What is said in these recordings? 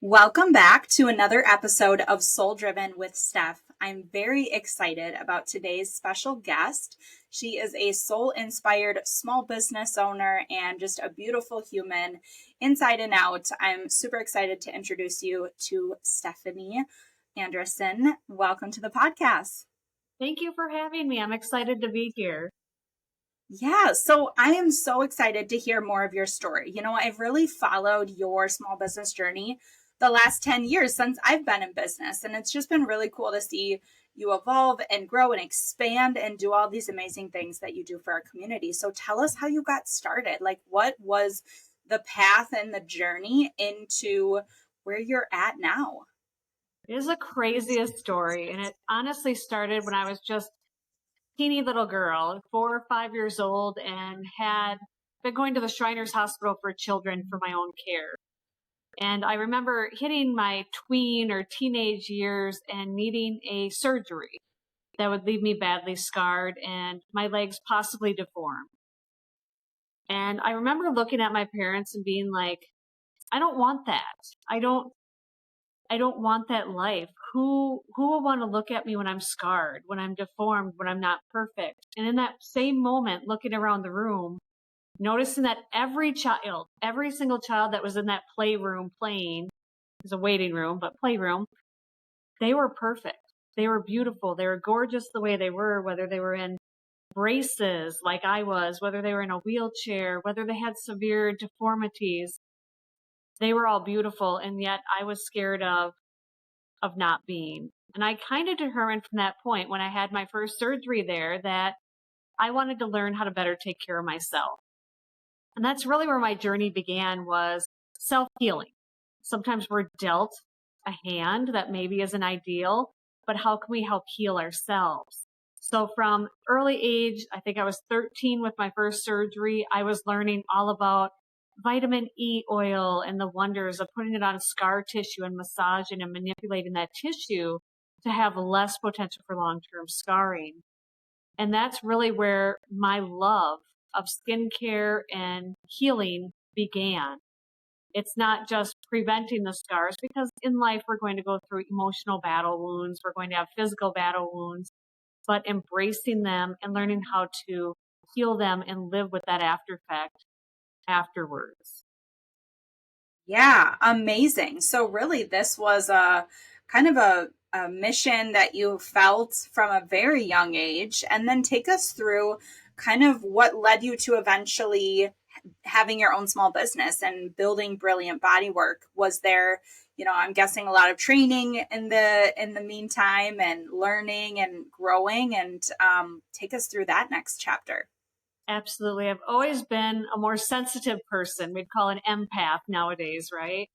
Welcome back to another episode of Soul Driven with Steph. I'm very excited about today's special guest. She is a soul-inspired small business owner and just a beautiful human inside and out. I'm super excited to introduce you to Stephanie Andresen. Welcome to the podcast. Thank you for having me. I'm excited to be here. Yeah, so I am so excited to hear more of your story. I've really followed your small business journey the last 10 years since I've been in business, and it's just been really cool to see you evolve and grow and expand and do all these amazing things that you do for our community. So tell us how you got started. Like, what was the path and the journey into where you're at now? It is the craziest story, and it honestly started when I was just teeny little girl, 4 or 5 years old, and had been going to the Shriners Hospital for Children for my own care. And I remember hitting my tween or teenage years and needing a surgery that would leave me badly scarred and my legs possibly deformed. And I remember looking at my parents and being like, I don't want that. I don't want that life. Who will want to look at me when I'm scarred, when I'm deformed, when I'm not perfect? And in that same moment, looking around the room, noticing that every single child that was in that playroom playing, it was a waiting room, but playroom, they were perfect. They were beautiful. They were gorgeous the way they were, whether they were in braces like I was, whether they were in a wheelchair, whether they had severe deformities. They were all beautiful, and yet I was scared of not being. And I kind of determined from that point when I had my first surgery there that I wanted to learn how to better take care of myself. And that's really where my journey began, was self-healing. Sometimes we're dealt a hand that maybe isn't ideal, but how can we help heal ourselves? So from early age, I think I was 13 with my first surgery, I was learning all about vitamin E oil and the wonders of putting it on scar tissue and massaging and manipulating that tissue to have less potential for long-term scarring. And that's really where my love of skincare and healing began. It's not just preventing the scars, because in life we're going to go through emotional battle wounds, we're going to have physical battle wounds, but embracing them and learning how to heal them and live with that after effect afterwards. Yeah, amazing. So really this was a kind of a mission that you felt from a very young age, and then take us through kind of what led you to eventually having your own small business and building Brilliant Bodywork. Was there, I'm guessing a lot of training in the meantime and learning and growing, and take us through that next chapter. Absolutely. I've always been a more sensitive person. We'd call an empath nowadays, right?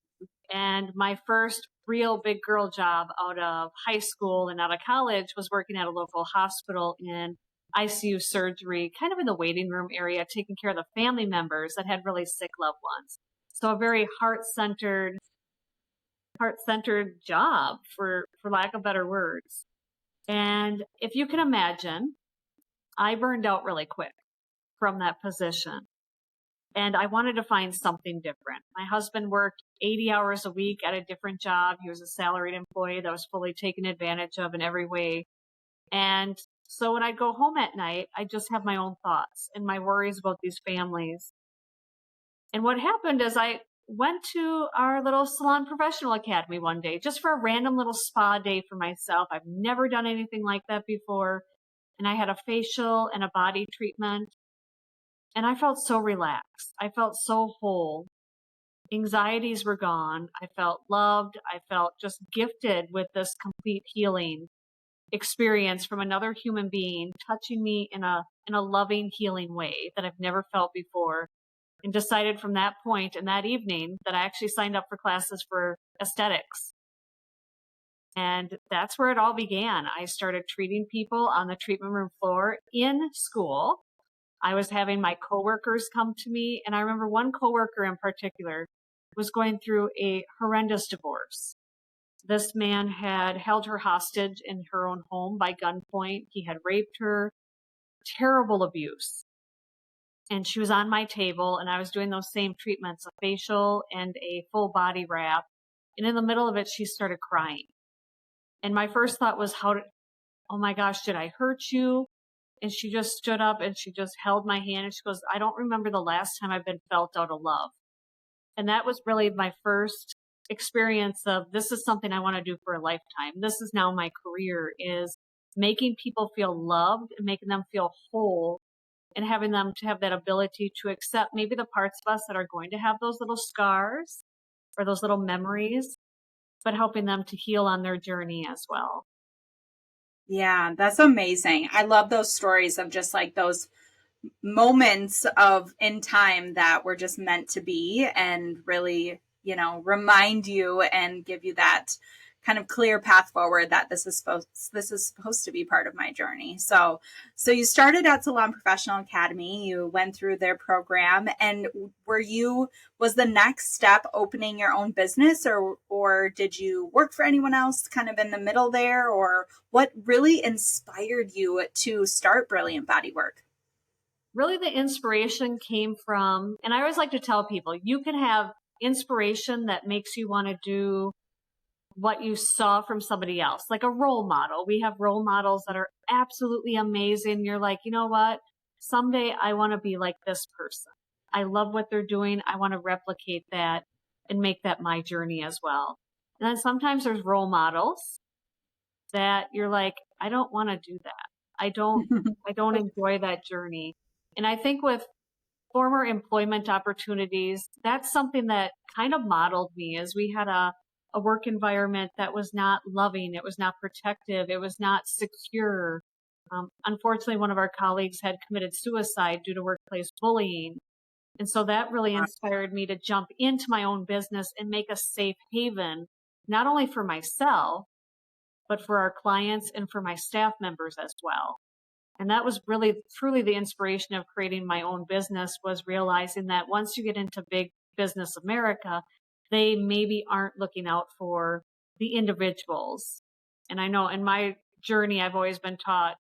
And my first real big girl job out of high school and out of college was working at a local hospital in ICU surgery, kind of in the waiting room area, taking care of the family members that had really sick loved ones. So a very heart-centered job, for lack of better words. And if you can imagine, I burned out really quick from that position. And I wanted to find something different. My husband worked 80 hours a week at a different job. He was a salaried employee that was fully taken advantage of in every way. And so when I'd go home at night, I just have my own thoughts and my worries about these families. And what happened is I went to our little Salon Professional Academy one day, just for a random little spa day for myself. I've never done anything like that before. And I had a facial and a body treatment. And I felt so relaxed. I felt so whole. Anxieties were gone. I felt loved. I felt just gifted with this complete healing experience from another human being, touching me in a loving, healing way that I've never felt before. And decided from that point and that evening that I actually signed up for classes for aesthetics. And that's where it all began. I started treating people on the treatment room floor in school. I was having my coworkers come to me, and I remember one coworker in particular was going through a horrendous divorce. This man had held her hostage in her own home by gunpoint. He had raped her, terrible abuse. And she was on my table, and I was doing those same treatments, a facial and a full body wrap. And in the middle of it, she started crying. And my first thought was, oh my gosh, did I hurt you? And she just stood up and she just held my hand and she goes, I don't remember the last time I've been felt out of love. And that was really my first experience of, this is something I want to do for a lifetime. This is now my career, is making people feel loved and making them feel whole, and having them to have that ability to accept maybe the parts of us that are going to have those little scars or those little memories, but helping them to heal on their journey as well. Yeah, that's amazing. I love those stories of just like those moments of in time that were just meant to be and really, remind you and give you that kind of clear path forward that this is supposed to be part of my journey. So you started at Salon Professional Academy, you went through their program, and was the next step opening your own business, or did you work for anyone else kind of in the middle there, or what really inspired you to start Brilliant Bodywork? Really, the inspiration came from, and I always like to tell people, you can have inspiration that makes you want to do what you saw from somebody else, like a role model. We have role models that are absolutely amazing. You're like, you know what? Someday I want to be like this person. I love what they're doing. I want to replicate that and make that my journey as well. And then sometimes there's role models that you're like, I don't want to do that. I don't enjoy that journey. And I think with former employment opportunities, that's something that kind of modeled me, as we had a work environment that was not loving, it was not protective, it was not secure. Unfortunately, one of our colleagues had committed suicide due to workplace bullying. And so that really inspired me to jump into my own business and make a safe haven, not only for myself, but for our clients and for my staff members as well. And that was really truly the inspiration of creating my own business, was realizing that once you get into big business America, they maybe aren't looking out for the individuals. And I know in my journey, I've always been taught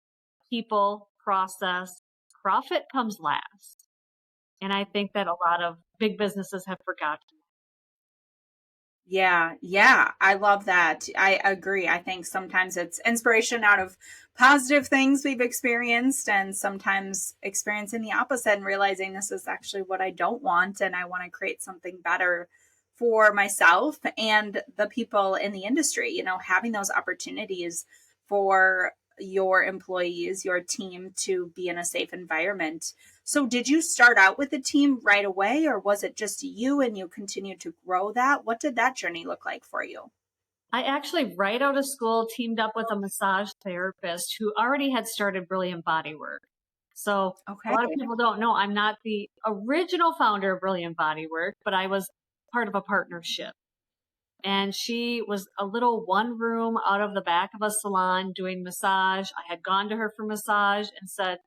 people, process, profit comes last. And I think that a lot of big businesses have forgotten. Yeah, I love that. I agree. I think sometimes it's inspiration out of positive things we've experienced, and sometimes experiencing the opposite and realizing this is actually what I don't want, and I want to create something better for myself and the people in the industry. Having those opportunities for your employees, your team, to be in a safe environment. So did you start out with a team right away, or was it just you and you continued to grow that? What did that journey look like for you? I actually, right out of school, teamed up with a massage therapist who already had started Brilliant Bodywork. So a Okay. lot of people don't know I'm not the original founder of Brilliant Bodywork, but I was part of a partnership. And she was a little one room out of the back of a salon doing massage. I had gone to her for massage and said,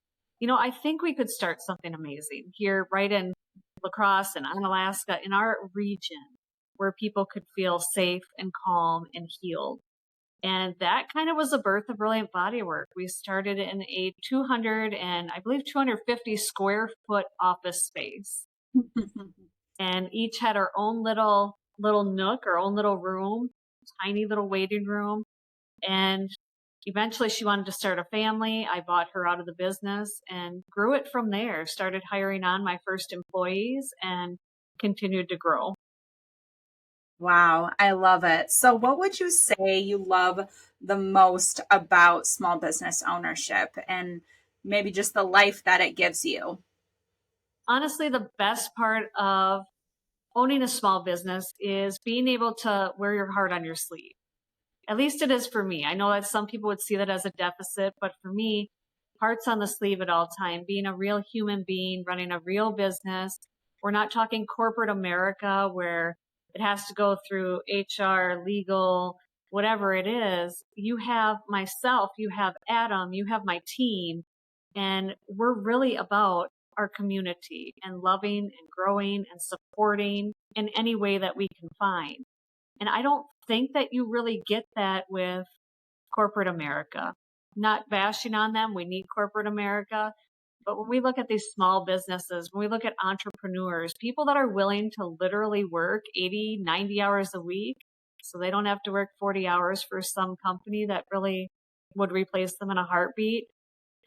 I think we could start something amazing here, right in La Crosse and Onalaska, in our region, where people could feel safe and calm and healed. And that kind of was the birth of Brilliant Bodywork. We started in a 200 and I believe 250 square foot office space. And each had our own little nook, our own little room, tiny little waiting room. And eventually she wanted to start a family. I bought her out of the business and grew it from there. Started hiring on my first employees and continued to grow. Wow, I love it. So what would you say you love the most about small business ownership, and maybe just the life that it gives you? Honestly, the best part of owning a small business is being able to wear your heart on your sleeve. At least it is for me. I know that some people would see that as a deficit, but for me, heart's on the sleeve at all time, being a real human being, running a real business. We're not talking corporate America where it has to go through HR, legal, whatever it is. You have myself, you have Adam, you have my team, and we're really about our community and loving and growing and supporting in any way that we can find. And I don't think that you really get that with corporate America. Not bashing on them. We need corporate America. But when we look at these small businesses, when we look at entrepreneurs, people that are willing to literally work 80, 90 hours a week, So they don't have to work 40 hours for some company that really would replace them in a heartbeat.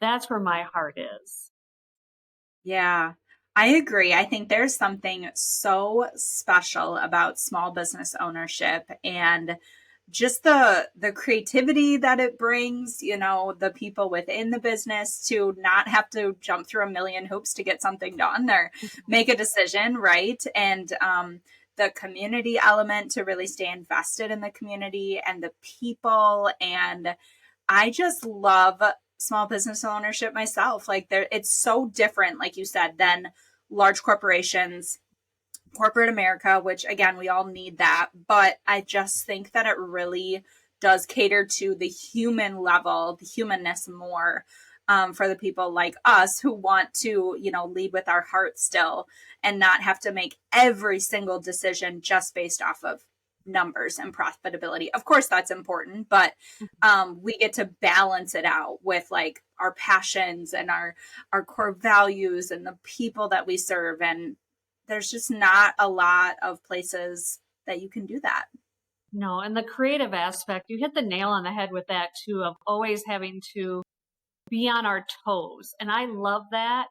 That's where my heart is. Yeah, I agree. I think there's something so special about small business ownership and just the creativity that it brings, the people within the business to not have to jump through a million hoops to get something done or make a decision, right? And the community element to really stay invested in the community and the people. And I just love small business ownership myself. Like it's so different, like you said, than large corporations, corporate America, which again, we all need that. But I just think that it really does cater to the human level, the humanness more, for the people like us who want to, lead with our heart still and not have to make every single decision just based off of numbers and profitability. Of course, that's important, but we get to balance it out with like our passions and our core values and the people that we serve. And there's just not a lot of places that you can do that. No, and the creative aspect, you hit the nail on the head with that too, of always having to be on our toes. And I love that.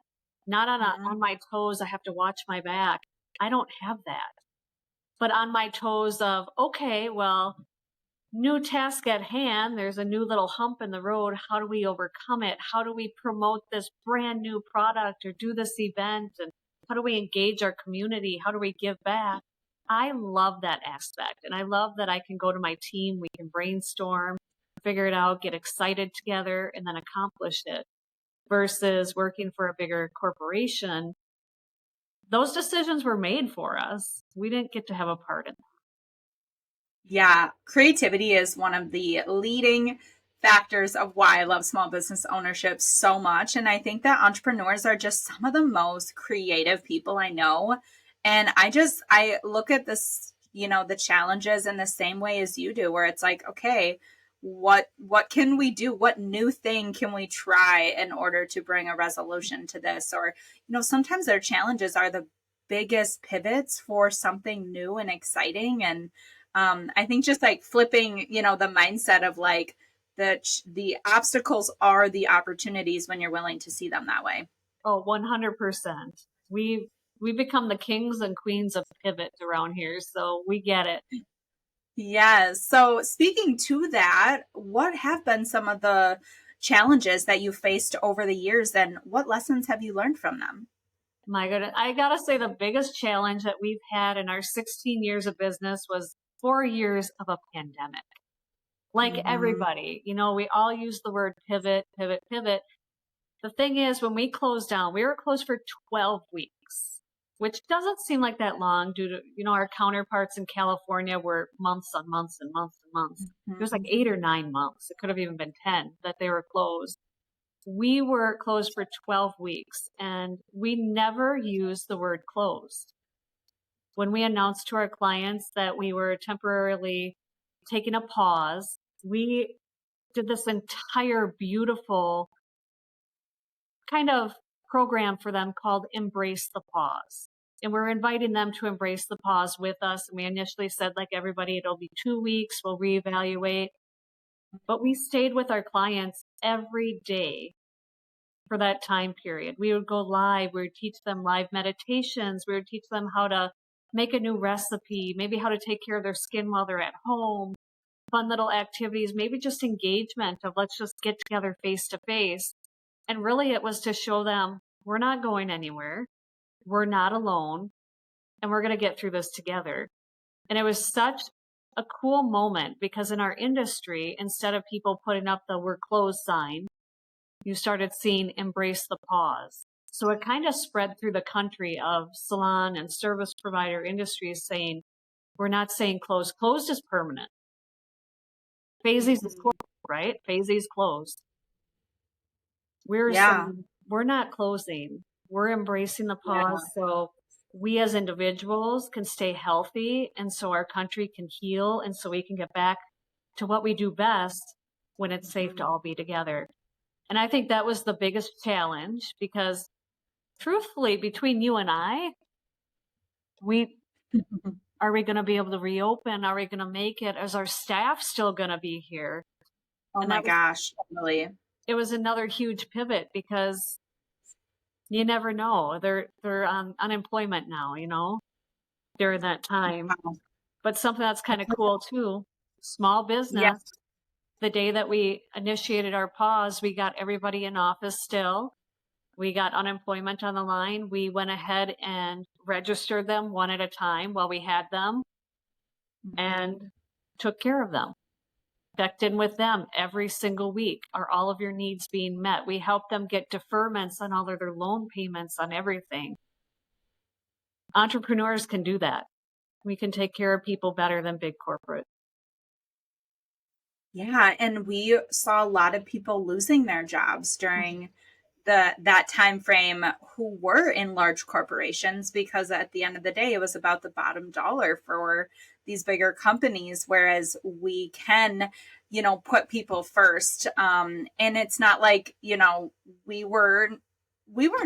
Not on my toes, I have to watch my back. I don't have that. But on my toes of, okay, well, new task at hand. There's a new little hump in the road. How do we overcome it? How do we promote this brand new product or do this event? And how do we engage our community? How do we give back? I love that aspect. And I love that I can go to my team. We can brainstorm, figure it out, get excited together, and then accomplish it versus working for a bigger corporation. Those decisions were made for us. We didn't get to have a part in them. Yeah, creativity is one of the leading factors of why I love small business ownership so much. And I think that entrepreneurs are just some of the most creative people I know. And I look at this, the challenges in the same way as you do, where it's like, okay, what can we do? What new thing can we try in order to bring a resolution to this? Or, sometimes their challenges are the biggest pivots for something new and exciting. And I think just like flipping, the mindset of like the obstacles are the opportunities when you're willing to see them that way. Oh, 100%. We become the kings and queens of pivot around here, so we get it. Yes. So speaking to that, what have been some of the challenges that you faced over the years and what lessons have you learned from them? My goodness, I gotta say the biggest challenge that we've had in our 16 years of business was 4 years of a pandemic. Like Mm-hmm. everybody, we all use the word pivot, pivot, pivot. The thing is, when we closed down, we were closed for 12 weeks, which doesn't seem like that long due to, our counterparts in California were months on months and months and months. It was like 8 or 9 months. It could have even been 10 that they were closed. We were closed for 12 weeks and we never used the word closed. When we announced to our clients that we were temporarily taking a pause, we did this entire beautiful kind of program for them called Embrace the Pause. And we're inviting them to embrace the pause with us. And we initially said, like everybody, it'll be 2 weeks, we'll reevaluate. But we stayed with our clients every day for that time period. We would go live, we would teach them live meditations, we would teach them how to make a new recipe, maybe how to take care of their skin while they're at home, fun little activities, maybe just engagement of let's just get together face to face. And really it was to show them we're not going anywhere, we're not alone, and we're going to get through this together. And it was such a cool moment because in our industry, instead of people putting up the "we're closed" sign, you started seeing "embrace the pause." So it kind of spread through the country of salon and service provider industries saying, we're not saying closed. Closed is permanent. Phasies is Mm-hmm. closed, right? Phasies closed. We're Yeah. saying we're not closing. We're embracing the Yeah. pause so we as individuals can stay healthy and so our country can heal and so we can get back to what we do best when it's safe to Mhm. all be together. And I think that was the biggest challenge because truthfully, between you and I, we Are we going to be able to reopen? Are we going to make it? Is our staff still going to be here? Oh And my gosh, totally. it was another huge pivot because you never know. They're on unemployment now, during that time. Wow. But something that's kind of cool too, small Yeah. business. The day that we initiated our pause, we got everybody in office still. We got unemployment on the line. We went ahead and registered them one at a time while we had them and took care of them. Checked in with them every single week. Are all of your needs being met? We helped them get deferments on all of their loan payments on everything. Entrepreneurs can do that. We can take care of people better than big corporate. Yeah, and we saw a lot of people losing their jobs during that time frame who were in large corporations, because at the end of the day it was about the bottom dollar for these bigger companies, whereas we can put people first. And it's not like we weren't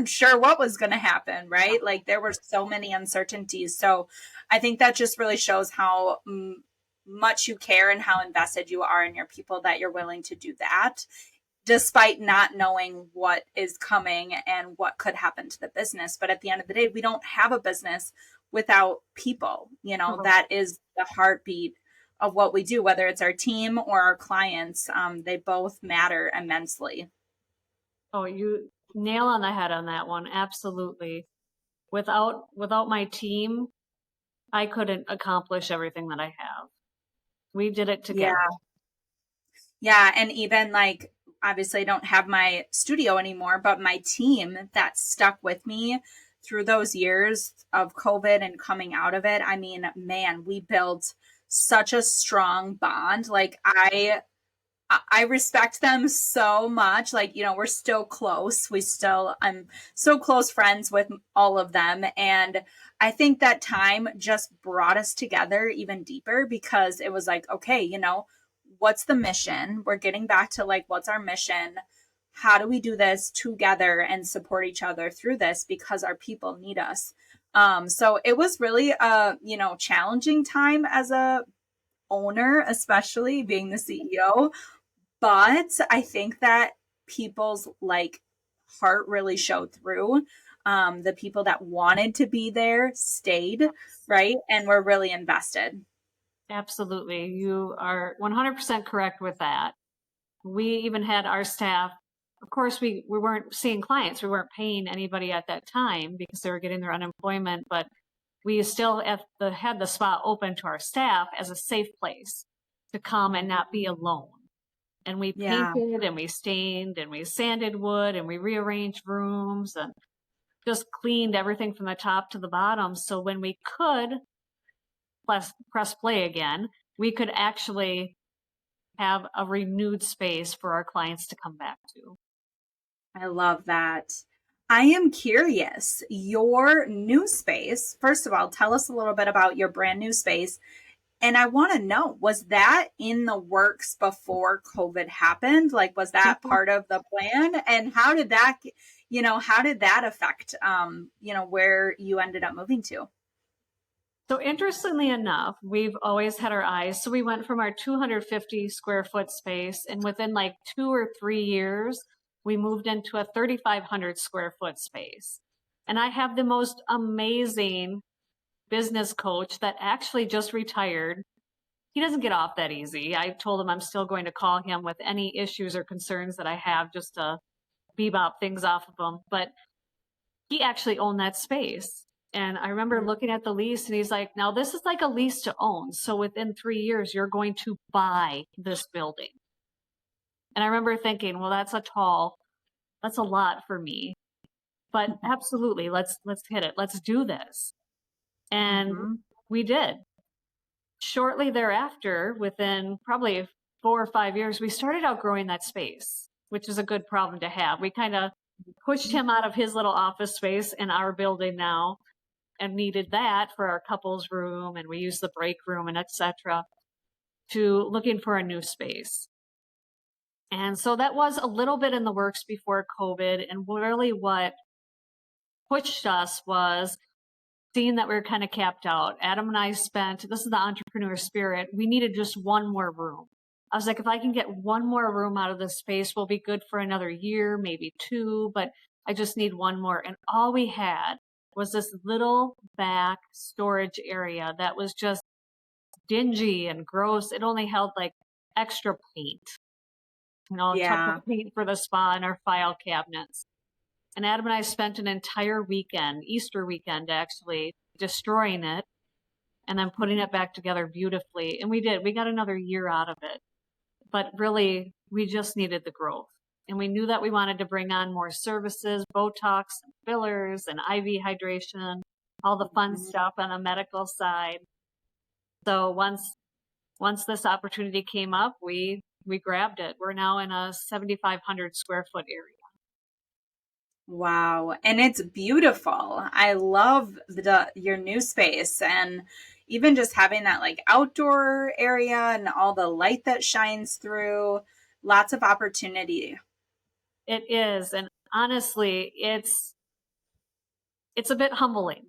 sure what was going to happen, right? Like there were so many uncertainties. So I think that just really shows how much you care and how invested you are in your people, that you're willing to do that despite not knowing what is coming and what could happen to the business. But at the end of the day, we don't have a business without people. That is the heartbeat of what we do, whether it's our team or our clients. They both matter immensely. Oh, you nail on the head on that one. Absolutely. Without my team, I couldn't accomplish everything that I have. We did it Yeah. together. Yeah. And even like, obviously, I don't have my studio anymore, but my team that stuck with me through those years of COVID and coming out of it, I mean, man, we built such a strong bond. Like, I respect them so much. Like, we're still close. I'm so close friends with all of them. And I think that time just brought us together even deeper, because it was like, okay, what's the mission? We're getting back to like, what's our mission? How do we do this together and support each other through this, because our people need us. So it was really a, challenging time as a owner, especially being the CEO. But I think that people's like heart really showed through. The people that wanted to be there stayed, right? And were really invested. Absolutely. You are 100% correct with that. We even had our staff. Of course, we weren't seeing clients. We weren't paying anybody at that time because they were getting their unemployment, but we still had the spot open to our staff as a safe place to come and not be alone. And we Yeah. painted and we stained and we sanded wood and we rearranged rooms and just cleaned everything from the top to the bottom. So when we could press play again, we could actually have a renewed space for our clients to come back to. I love that. I am curious, your new space, first of all, tell us a little bit about your brand new space. And I want to know, was that in the works before COVID happened? Like, was that part of the plan? And how did that affect, where you ended up moving to? So interestingly enough, we've always had our eyes. So we went from our 250 square foot space, and within like 2 or 3 years, we moved into a 3,500 square foot space. And I have the most amazing business coach that actually just retired. He doesn't get off that easy. I told him I'm still going to call him with any issues or concerns that I have, just to bebop things off of him. But he actually owned that space. And I remember looking at the lease, and he's like, now this is like a lease to own. So within 3 years, you're going to buy this building. And I remember thinking, well, that's a lot for me. But absolutely, let's hit it. Let's do this. And we did. Shortly thereafter, within probably 4 or 5 years, we started outgrowing that space, which is a good problem to have. We kind of pushed him out of his little office space in our building now, and needed that for our couples room, and we used the break room and etc., to looking for a new space. And so that was a little bit in the works before COVID. And really what pushed us was seeing that we were kind of capped out, Adam and I spent, this is the entrepreneur spirit, we needed just one more room. I was like, if I can get one more room out of this space, we'll be good for another year, maybe 2, but I just need one more. And all we had was this little back storage area that was just dingy and gross. It only held like extra paint, tubs Yeah. of paint for the spa and our file cabinets. And Adam and I spent an entire weekend, Easter weekend actually, destroying it and then putting it back together beautifully. And we did. We got another year out of it. But really, we just needed the growth. And we knew that we wanted to bring on more services, Botox, and fillers, and IV hydration, all the fun stuff on the medical side. So once this opportunity came up, we grabbed it. We're now in a 7,500 square foot area. Wow. And it's beautiful. I love your new space, and even just having that like outdoor area and all the light that shines through, lots of opportunity. It is. And honestly, it's a bit humbling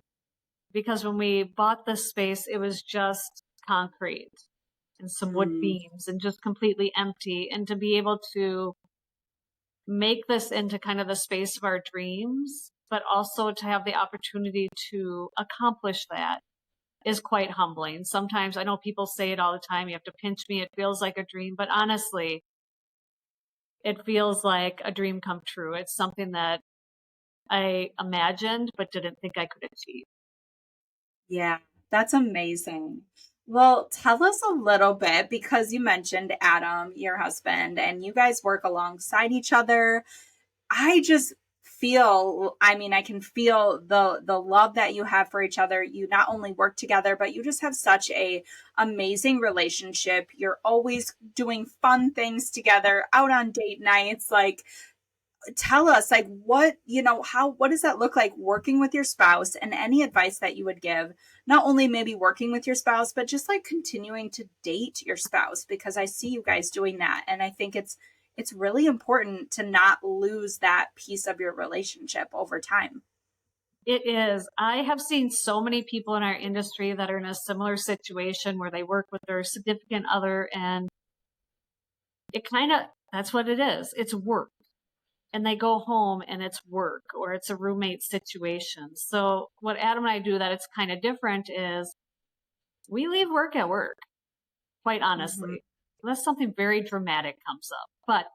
because when we bought this space, it was just concrete and some wood beams and just completely empty. And to be able to make this into kind of the space of our dreams, but also to have the opportunity to accomplish that is quite humbling. Sometimes I know people say it all the time, you have to pinch me, it feels like a dream, but honestly, it feels like a dream come true. It's something that I imagined, but didn't think I could achieve. Yeah, that's amazing. Well, tell us a little bit, because you mentioned Adam, your husband, and you guys work alongside each other. I just feel, I mean, I can feel the love that you have for each other. You not only work together, but you just have such a amazing relationship. You're always doing fun things together, out on date nights. Like, tell us, like, what, what does that look like working with your spouse, and any advice that you would give, not only maybe working with your spouse, but just like continuing to date your spouse, because I see you guys doing that. And I think it's really important to not lose that piece of your relationship over time. It is. I have seen so many people in our industry that are in a similar situation where they work with their significant other, and that's what it is. It's work. And they go home and it's work, or it's a roommate situation. So what Adam and I do that it's kind of different is we leave work at work, quite honestly, unless something very dramatic comes up. But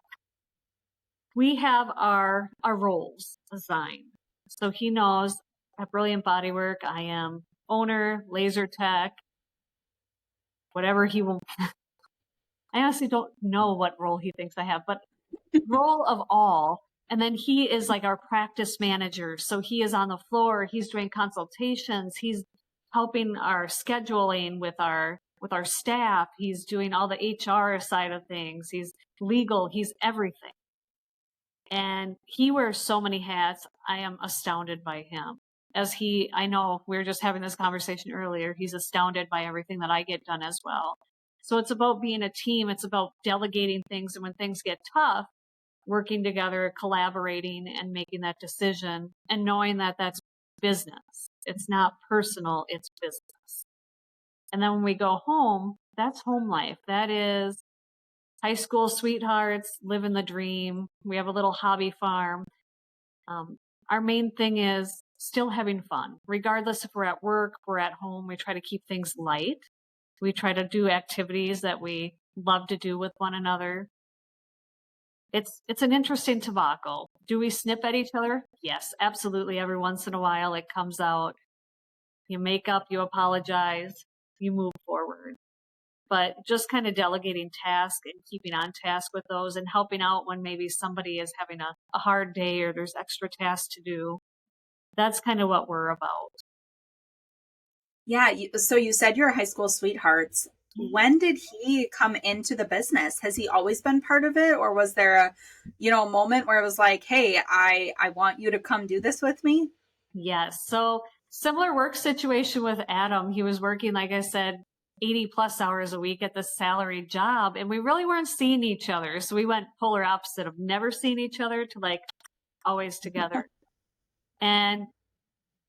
we have our roles assigned. So he knows at Brilliant Bodywork, I am owner, laser tech, whatever he will. I honestly don't know what role he thinks I have, but role of all. And then he is like our practice manager. So he is on the floor. He's doing consultations. He's helping our scheduling with our staff. He's doing all the HR side of things. He's legal. He's everything. And he wears so many hats. I am astounded by him. I know we were just having this conversation earlier. He's astounded by everything that I get done as well. So it's about being a team. It's about delegating things. And when things get tough, working together, collaborating, and making that decision, and knowing that that's business. It's not personal, it's business. And then when we go home, that's home life. That is high school sweethearts, living the dream. We have a little hobby farm. Our main thing is still having fun. Regardless if we're at work, we're at home, we try to keep things light. We try to do activities that we love to do with one another. It's an interesting tobacco. Do we snip at each other? Yes, absolutely. Every once in a while it comes out. You make up, you apologize, you move forward. But just kind of delegating tasks and keeping on task with those, and helping out when maybe somebody is having a hard day or there's extra tasks to do. That's kind of what we're about. Yeah. So you said you're high school sweethearts. When did he come into the business? Has he always been part of it, or was there a moment where it was like, hey, I want you to come do this with me? Yes. So similar work situation with Adam. He was working, like I said, 80 plus hours a week at this salaried job, and we really weren't seeing each other. So we went polar opposite of never seeing each other to like always together. And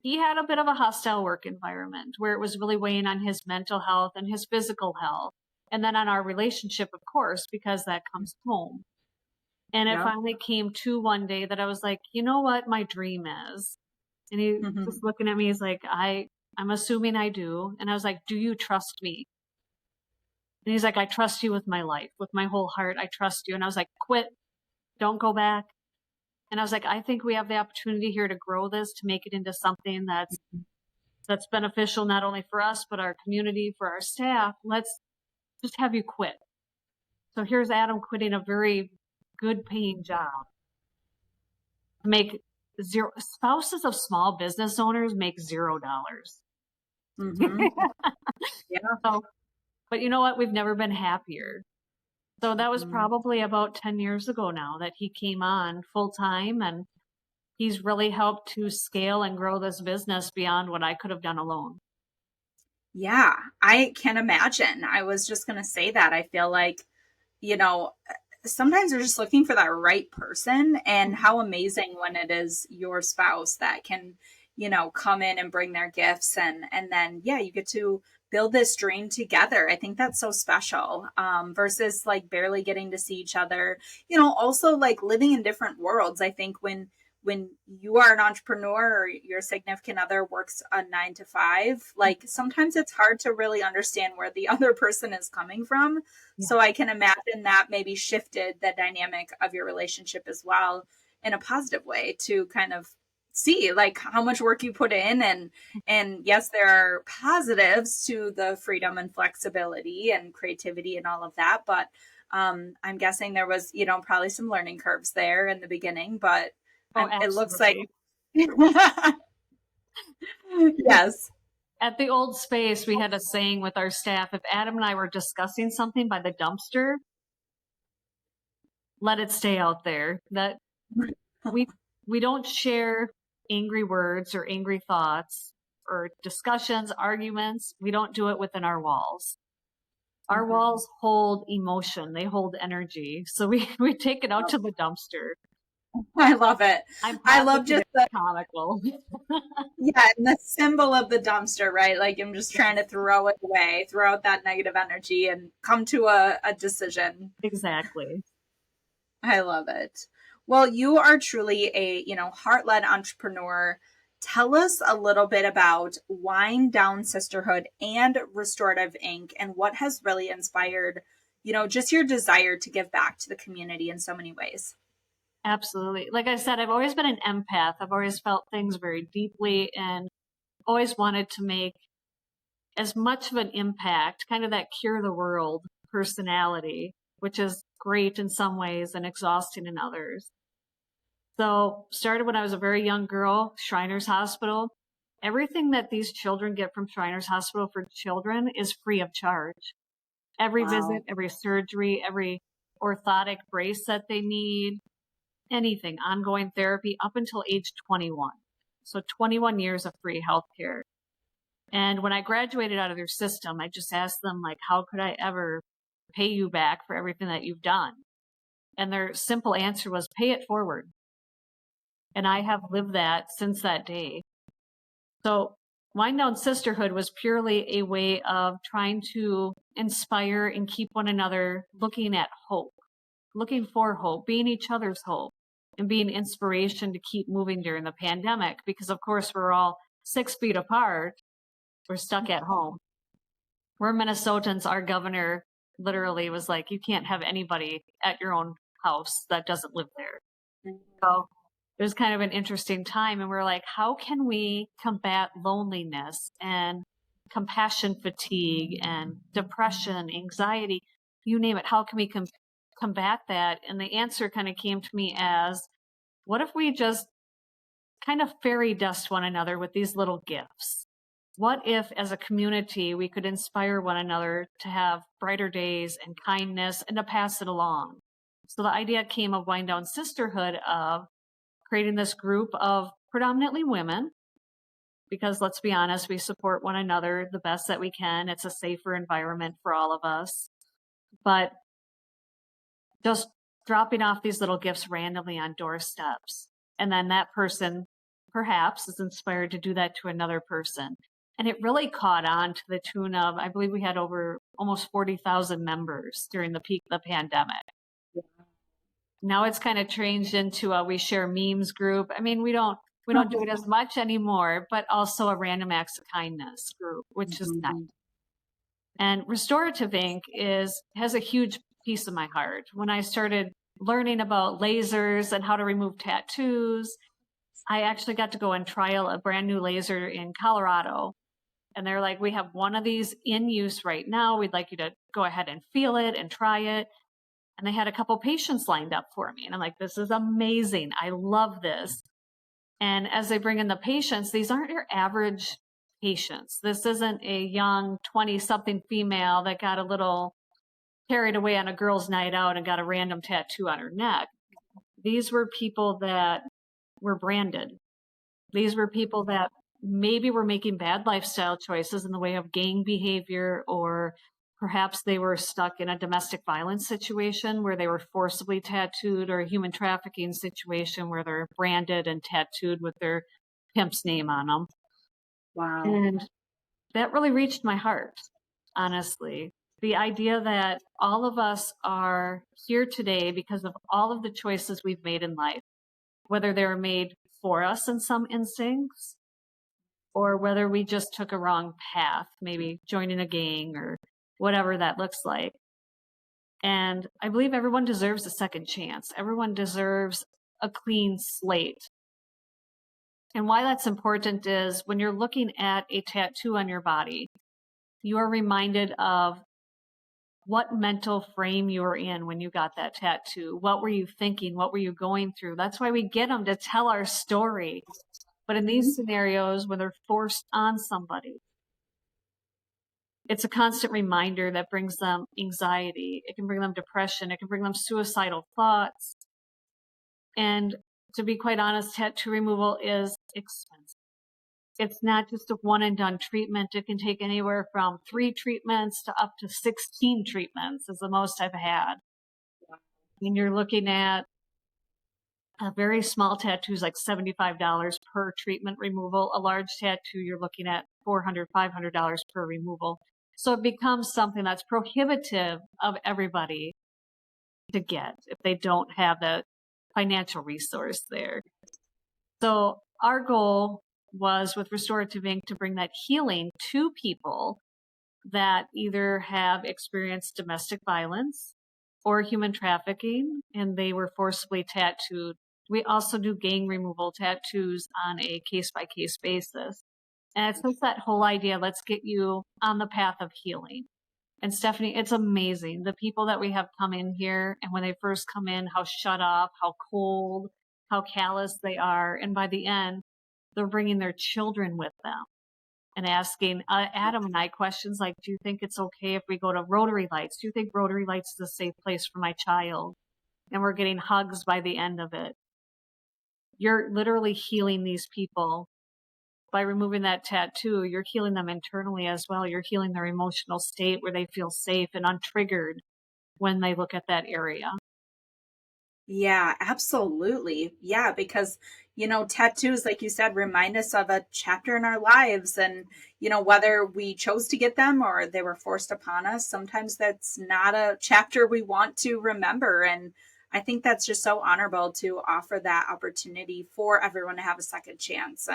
he had a bit of a hostile work environment where it was really weighing on his mental health and his physical health. And then on our relationship, of course, because that comes home. And it Yep. finally came to one day that I was like, you know what my dream is? And he Hmm. just looking at me, he's like, I'm assuming I do. And I was like, do you trust me? And he's like, I trust you with my life, with my whole heart. I trust you. And I was like, quit, don't go back. And I was like, I think we have the opportunity here to grow this, to make it into something that's beneficial not only for us, but our community, for our staff. Let's just have you quit. So here's Adam quitting a very good paying job to make zero. Spouses of small business owners make $0. Hmm. Yeah. So, but you know what? We've never been happier. So that was Mhm. probably about 10 years ago now that he came on full time, and he's really helped to scale and grow this business beyond what I could have done alone. Yeah, I can imagine. I was just going to say that. I feel like, you know, sometimes you're just looking for that right person, and how amazing when it is your spouse that can, come in and bring their gifts, and then yeah, you get to build this dream together. I think that's so special. Versus like barely getting to see each other. Also like living in different worlds. I think when you are an entrepreneur or your significant other works a 9 to 5, like sometimes it's hard to really understand where the other person is coming from. Yeah. So I can imagine that maybe shifted the dynamic of your relationship as well in a positive way to kind of see like how much work you put in, and yes, there are positives to the freedom and flexibility and creativity and all of that, but I'm guessing there was, probably some learning curves there in the beginning, but Oh, it looks like absolutely. yes. At the old space, we had a saying with our staff: if Adam and I were discussing something by the dumpster, let it stay out there. That we we don't share angry words or angry thoughts or discussions, arguments. We don't do it within our walls. Our Mhm. walls hold emotion, they hold energy. So we take it out to the dumpster. I love it. I'm I love positive just it's comical. yeah, and the symbol of the dumpster, right? Like I'm just trying to throw it away, throw out that negative energy and come to a decision. Exactly. I love it. Well, you are truly a, heart-led entrepreneur. Tell us a little bit about Wind Down Sisterhood and Restorative Inc. and what has really inspired, just your desire to give back to the community in so many ways. Absolutely. Like I said, I've always been an empath. I've always felt things very deeply and always wanted to make as much of an impact, kind of that cure the world personality, which is great in some ways and exhausting in others. So started when I was a very young girl, Shriners Hospital. Everything that these children get from Shriners Hospital for children is free of charge. Every Wow. visit, every surgery, every orthotic brace that they need, anything, ongoing therapy up until age 21. So 21 years of free healthcare. And when I graduated out of their system, I just asked them, like, how could I ever pay you back for everything that you've done? And their simple answer was, pay it forward. And I have lived that since that day. So Wind Down Sisterhood was purely a way of trying to inspire and keep one another looking at hope, looking for hope, being each other's hope, and being inspiration to keep moving during the pandemic. Because, of course, we're all 6 feet apart. We're stuck at home. We're Minnesotans. Our governor literally was like, you can't have anybody at your own house that doesn't live there. So it was kind of an interesting time. And we're like, how can we combat loneliness and compassion fatigue and depression, anxiety, you name it? How can we combat that? And the answer kind of came to me as, what if we just kind of fairy dust one another with these little gifts? What if, as a community, we could inspire one another to have brighter days and kindness and to pass it along? So the idea came of Wind Down Sisterhood, of creating this group of predominantly women, because let's be honest, we support one another the best that we can. It's a safer environment for all of us. But just dropping off these little gifts randomly on doorsteps, and then that person perhaps is inspired to do that to another person. And it really caught on to the tune of, I believe we had over almost 40,000 members during the peak of the pandemic. Now it's kind of changed into a we share memes group. I mean, we don't do it as much anymore, but also a random acts of kindness group, which is nice. And Restorative Ink has a huge piece of my heart. When I started learning about lasers and how to remove tattoos, I actually got to go and trial a brand new laser in Colorado. And they're like, we have one of these in use right now. We'd like you to go ahead and feel it and try it. And they had a couple patients lined up for me. And I'm like, this is amazing. I love this. And as they bring in the patients, these aren't your average patients. This isn't a young 20-something female that got a little carried away on a girl's night out and got a random tattoo on her neck. These were people that were branded. These were people that maybe were making bad lifestyle choices in the way of gang behavior, or perhaps they were stuck in a domestic violence situation where they were forcibly tattooed, or a human trafficking situation where they're branded and tattooed with their pimp's name on them. Wow. And that really reached my heart, honestly. The idea that all of us are here today because of all of the choices we've made in life, whether they were made for us in some instincts, or whether we just took a wrong path, maybe joining a gang or whatever that looks like. And I believe everyone deserves a second chance. Everyone deserves a clean slate. And why that's important is when you're looking at a tattoo on your body, you are reminded of what mental frame you were in when you got that tattoo. What were you thinking? What were you going through? That's why we get them, to tell our story. But in these scenarios, when they're forced on somebody, it's a constant reminder that brings them anxiety. It can bring them depression. It can bring them suicidal thoughts. And to be quite honest, tattoo removal is expensive. It's not just a one and done treatment. It can take anywhere from 3 treatments to up to 16 treatments is the most I've had. And you're looking at a very small tattoos, like $75 per treatment removal. A large tattoo, you're looking at $400, $500 per removal. So it becomes something that's prohibitive of everybody to get if they don't have the financial resource there. So our goal was with Restorative Ink to bring that healing to people that either have experienced domestic violence or human trafficking, and they were forcibly tattooed. We also do gang removal tattoos on a case-by-case basis. And it's just that whole idea, let's get you on the path of healing. And Stephanie, it's amazing. The people that we have come in here, and when they first come in, how shut off, how cold, how callous they are. And by the end, they're bringing their children with them and asking Adam and I questions like, do you think it's okay if we go to Rotary Lights? Do you think Rotary Lights is a safe place for my child? And we're getting hugs by the end of it. You're literally healing these people. By removing that tattoo, you're healing them internally as well. You're healing their emotional state where they feel safe and untriggered when they look at that area. Yeah, absolutely. Yeah, because, tattoos, like you said, remind us of a chapter in our lives. And, whether we chose to get them or they were forced upon us, sometimes that's not a chapter we want to remember. And I think that's just so honorable to offer that opportunity for everyone to have a second chance.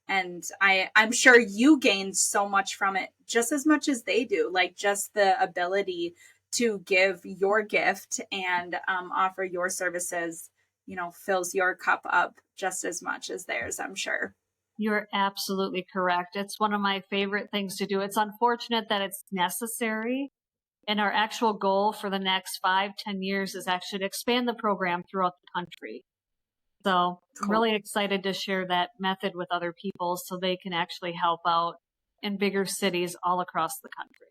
And I'm sure you gained so much from it, just as much as they do, like just the ability to give your gift and offer your services, fills your cup up just as much as theirs, I'm sure. You're absolutely correct. It's one of my favorite things to do. It's unfortunate that it's necessary. And our actual goal for the next 5-10 years is actually to expand the program throughout the country. So I'm really excited to share that method with other people so they can actually help out in bigger cities all across the country.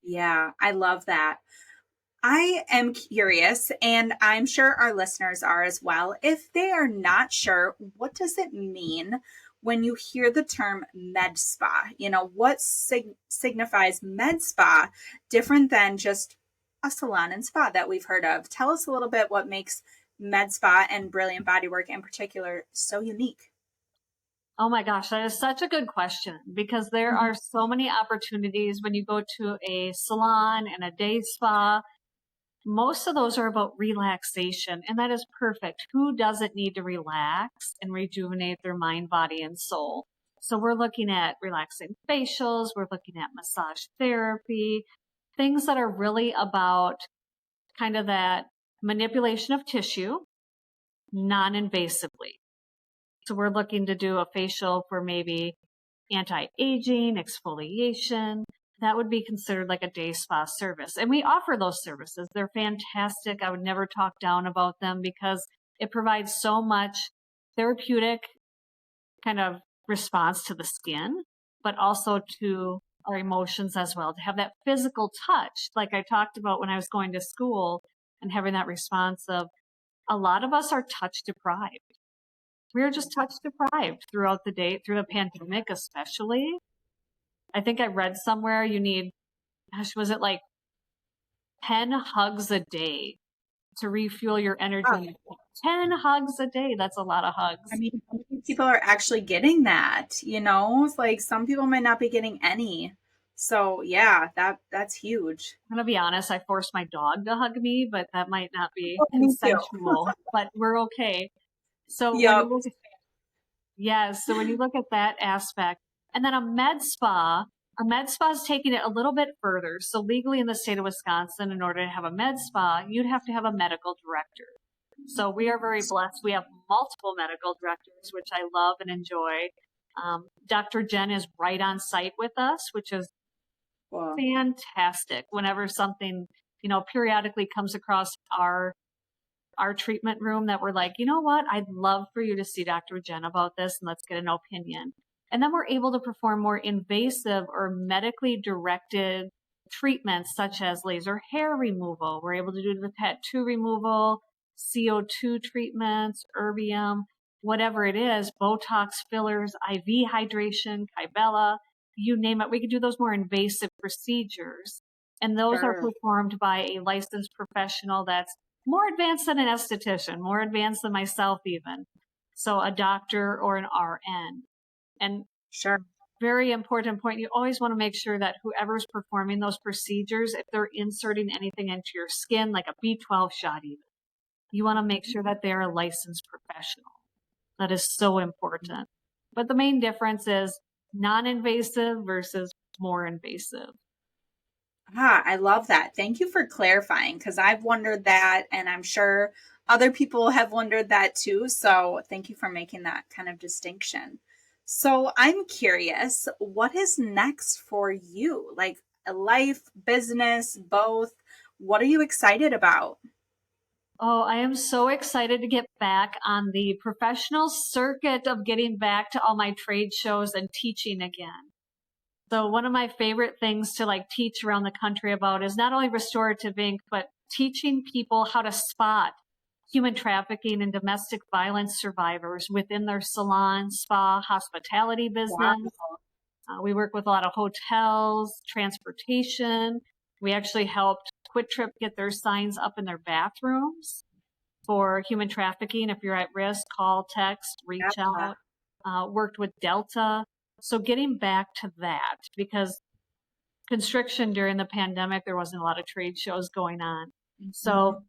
Yeah, I love that. I am curious, and I'm sure our listeners are as well. If they are not sure, what does it mean when you hear the term med spa? What signifies med spa different than just a salon and spa that we've heard of? Tell us a little bit what makes med spa and Brilliant Bodywork in particular so unique. Oh my gosh, that is such a good question because there Mhm. are so many opportunities when you go to a salon and a day spa. Most of those are about relaxation, and that is perfect. Who doesn't need to relax and rejuvenate their mind, body, and soul? So we're looking at relaxing facials, we're looking at massage therapy, things that are really about kind of that manipulation of tissue non-invasively. So we're looking to do a facial for maybe anti-aging, exfoliation. That would be considered like a day spa service. And we offer those services. They're fantastic. I would never talk down about them because it provides so much therapeutic kind of response to the skin, but also to our emotions as well, to have that physical touch, like I talked about when I was going to school and having that response of a lot of us are touch deprived. We were just touch deprived throughout the day, through the pandemic, especially. I think I read somewhere you need, gosh, was it like 10 hugs a day to refuel your energy? 10 hugs a day. That's a lot of I hugs. mean, how many people are actually getting that, you know? It's like some people might not be getting any. So yeah, that's huge. I'm going to be honest, I forced my dog to hug me, but that might not be Oh, me too. consensual, but we're okay. So when you Yep. look Yes. So when you look at that aspect, and then a med spa is taking it a little bit further. So legally in the state of Wisconsin, in order to have a med spa, you'd have to have a medical director. So we are very blessed. We have multiple medical directors, which I love and enjoy. Dr. Jen is right on site with us, which is Well, fantastic. Whenever something, periodically comes across our treatment room that we're like, you know what? I'd love for you to see Dr. Jen about this and let's get an opinion. And then we're able to perform more invasive or medically directed treatments such as laser hair removal. We're able to do the tattoo removal, CO2 treatments, erbium, whatever it is, Botox fillers, IV hydration, Kybella, you name it. We could do those more invasive procedures. And those are sure. performed by a licensed professional that's more advanced than an esthetician, more advanced than myself even. So a doctor or an RN. And Sure. very important point, you always want to make sure that whoever's performing those procedures, if they're inserting anything into your skin, like a B12 shot even, you want to make sure that they're a licensed professional. That is so important. But the main difference is non-invasive versus more invasive. Ah, I love that. Thank you for clarifying because I've wondered that, and I'm sure other people have wondered that too. So thank you for making that kind of distinction. So I'm curious, what is next for you? Like a life, business, both? What are you excited about? Oh, I am so excited to get back on the professional circuit of getting back to all my trade shows and teaching again. So one of my favorite things to like teach around the country about is not only Restorative Ink, but teaching people how to spot human trafficking and domestic violence survivors within their salon, spa, hospitality Wow. business. We work with a lot of hotels, transportation. We actually helped Quit Trip get their signs up in their bathrooms for human trafficking. If you're at risk, call, text, reach Yeah. out. Worked with Delta. So getting back to that, because constriction during the pandemic, there wasn't a lot of trade shows going on. Mhm. So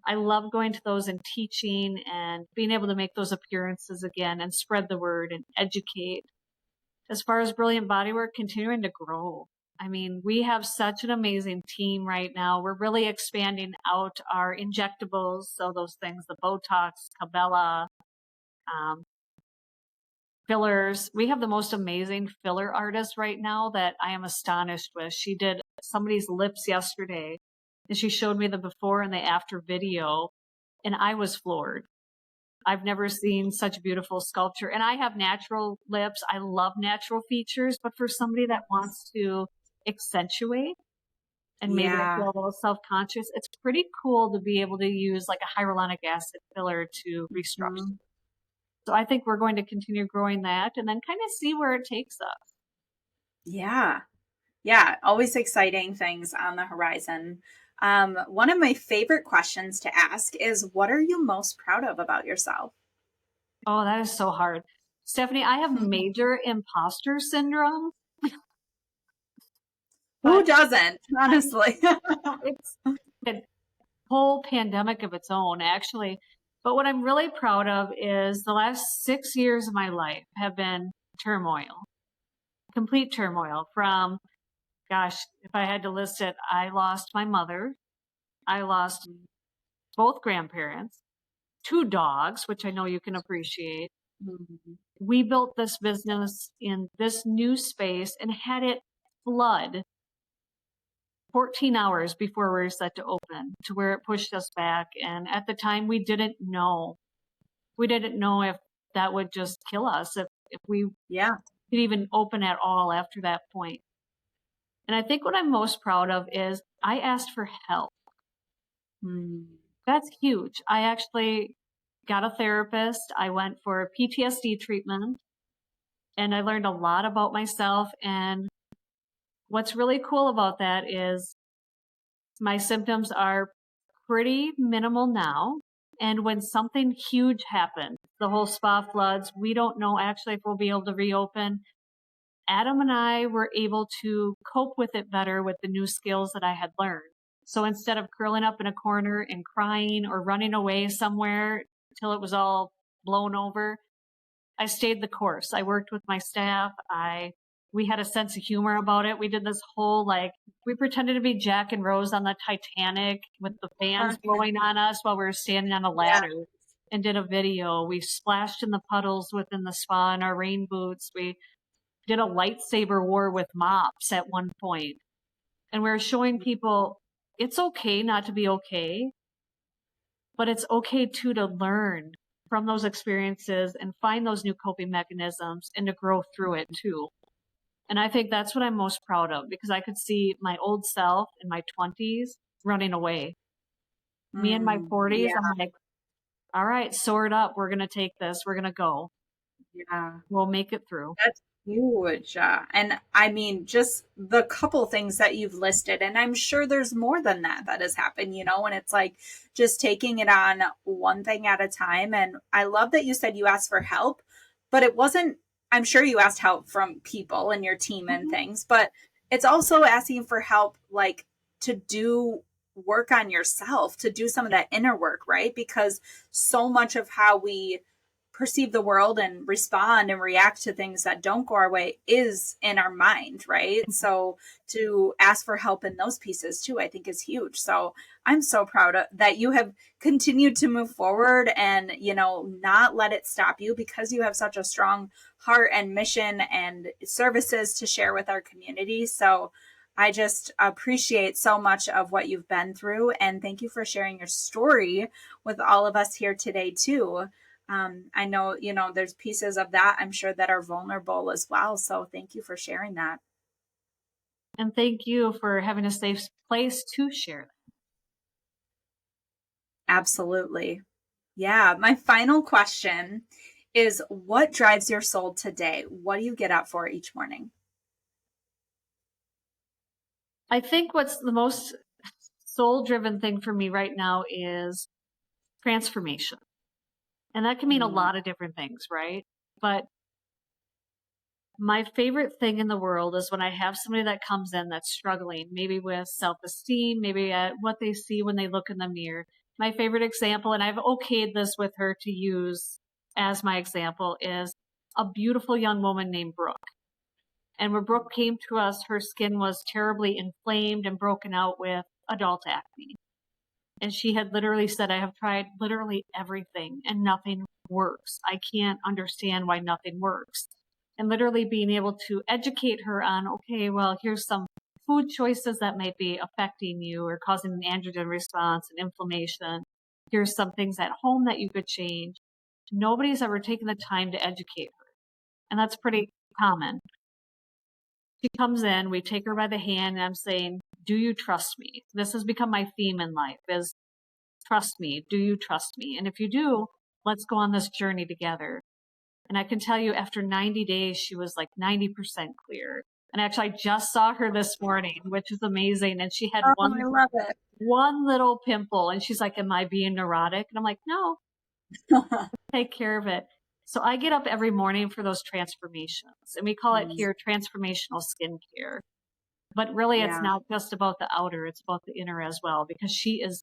I love going to those and teaching and being able to make those appearances again and spread the word and educate. As far as Brilliant Bodywork, continuing to grow. I mean, we have such an amazing team right now. We're really expanding out our injectables. So those things, the Botox, Cabela, um, fillers. We have the most amazing filler artist right now that I am astonished with. She did somebody's lips yesterday and she showed me the before and the after video and I was floored. I've never seen such beautiful sculpture. And I have natural lips. I love natural features, but for somebody that wants to accentuate and maybe they Yeah. feel a little self-conscious, it's pretty cool to be able to use like a hyaluronic acid filler to restructure. Mhm. So I think we're going to continue growing that and then kind of see where it takes us. Yeah. Yeah. Always exciting things on the horizon. One of my favorite questions to ask is what are you most proud of about yourself? Oh, that is so hard. Stephanie, I have major imposter syndrome, Who but doesn't, honestly? it's a whole pandemic of its own, actually. But what I'm really proud of is the last 6 years of my life have been turmoil, complete turmoil from, gosh, if I had to list it, I lost my mother. I lost both grandparents, 2 dogs, which I know you can appreciate. We built this business in this new space and had it flood 14 hours before we were set to open, to where it pushed us back. And at the time, we didn't know. We didn't know if that would just kill us, if we Yeah. could even open at all after that point. And I think what I'm most proud of is I asked for help. That's huge. I actually got a therapist. I went for a PTSD treatment, and I learned a lot about myself. And what's really cool about that is my symptoms are pretty minimal now. And when something huge happens, the whole spa floods, we don't know actually if we'll be able to reopen. Adam and I were able to cope with it better with the new skills that I had learned. So instead of curling up in a corner and crying or running away somewhere till it was all blown over, I stayed the course. I worked with my staff. We had a sense of humor about it. We did this whole, we pretended to be Jack and Rose on the Titanic with the fans blowing on us while we were standing on a ladder, and did a video. We splashed in the puddles within the spa in our rain boots. We did a lightsaber war with mops at one point. And we were showing people it's okay not to be okay, but it's okay too to learn from those experiences and find those new coping mechanisms and to grow through it too. And I think that's what I'm most proud of, because I could see my old self in my 20s running away. Me in my 40s, Yeah. I'm like, all right, sword up. We're going to take this. We're going to go. Yeah. We'll make it through. That's huge. And I mean, just the couple things that you've listed, and I'm sure there's more than that that has happened, and it's like just taking it on one thing at a time. And I love that you said you asked for help, but it wasn't, I'm sure you asked help from people and your team and things, but it's also asking for help, like to do work on yourself, to do some of that inner work, right? Because so much of how we perceive the world and respond and react to things that don't go our way is in our mind, right? So to ask for help in those pieces too, I think is huge. So I'm so proud of that you have continued to move forward and, not let it stop you, because you have such a strong heart and mission and services to share with our community. So I just appreciate so much of what you've been through, and thank you for sharing your story with all of us here today too. I know, there's pieces of that, I'm sure, that are vulnerable as well. So thank you for sharing that. And thank you for having a safe place to share that. Absolutely. Yeah. My final question is, what drives your soul today? What do you get up for each morning? I think what's the most soul-driven thing for me right now is transformation. And that can mean a lot of different things, right? But my favorite thing in the world is when I have somebody that comes in that's struggling, maybe with self-esteem, maybe at what they see when they look in the mirror. My favorite example, and I've okayed this with her to use as my example, is a beautiful young woman named Brooke. And when Brooke came to us, her skin was terribly inflamed and broken out with adult acne. And she had literally said, I have tried literally everything and nothing works. I can't understand why nothing works. And literally being able to educate her on, okay, well, here's some food choices that might be affecting you or causing an androgen response and inflammation. Here's some things at home that you could change. Nobody's ever taken the time to educate her. And that's pretty common. She comes in, we take her by the hand, and I'm saying, do you trust me? This has become my theme in life, is trust me. Do you trust me? And if you do, let's go on this journey together. And I can tell you, after 90 days, she was like 90% clear. And actually, I just saw her this morning, which is amazing. And she had I love it. one little pimple. And she's like, am I being neurotic? And I'm like, no, take care of it. So I get up every morning for those transformations, and we call it Mm, here transformational skincare. But really, it's yeah. not just about the outer, it's about the inner as well, because she is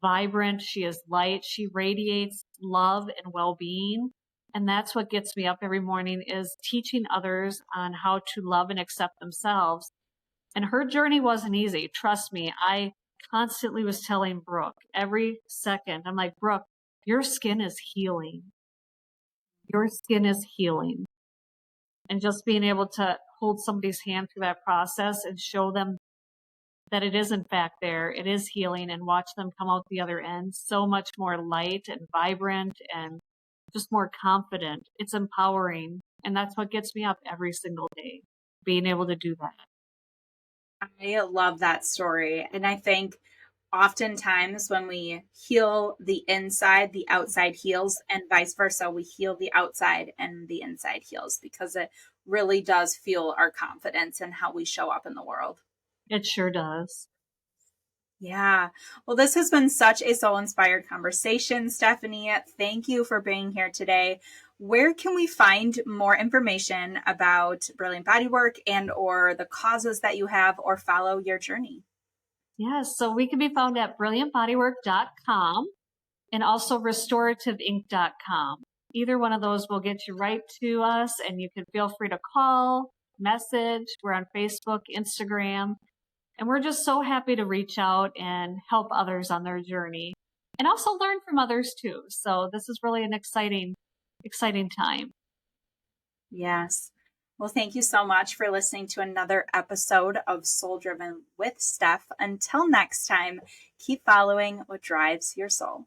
vibrant, she is light, she radiates love and well-being. And that's what gets me up every morning, is teaching others on how to love and accept themselves. And her journey wasn't easy. Trust me. I constantly was telling Brooke every second, I'm like, Brooke, your skin is healing. Your skin is healing. And just being able to hold somebody's hand through that process and show them that it is in fact there, it is healing, and watch them come out the other end so much more light and vibrant and just more confident. It's empowering. And that's what gets me up every single day, being able to do that. I love that story. And I think oftentimes when we heal the inside, the outside heals, and vice versa. We heal the outside and the inside heals, because it really does fuel our confidence and how we show up in the world. It sure does. Yeah. Well, this has been such a soul inspired conversation, Stephanie. Thank you for being here today. Where can we find more information about Brilliant Bodywork and or the causes that you have, or follow your journey? Yes, so we can be found at brilliantbodywork.com and also restorativeinc.com. Either one of those will get you right to us, and you can feel free to call, message. We're on Facebook, Instagram, and we're just so happy to reach out and help others on their journey and also learn from others too. So this is really an exciting time. Yes. Well, thank you so much for listening to another episode of Soul Driven with Steph. Until next time, keep following what drives your soul.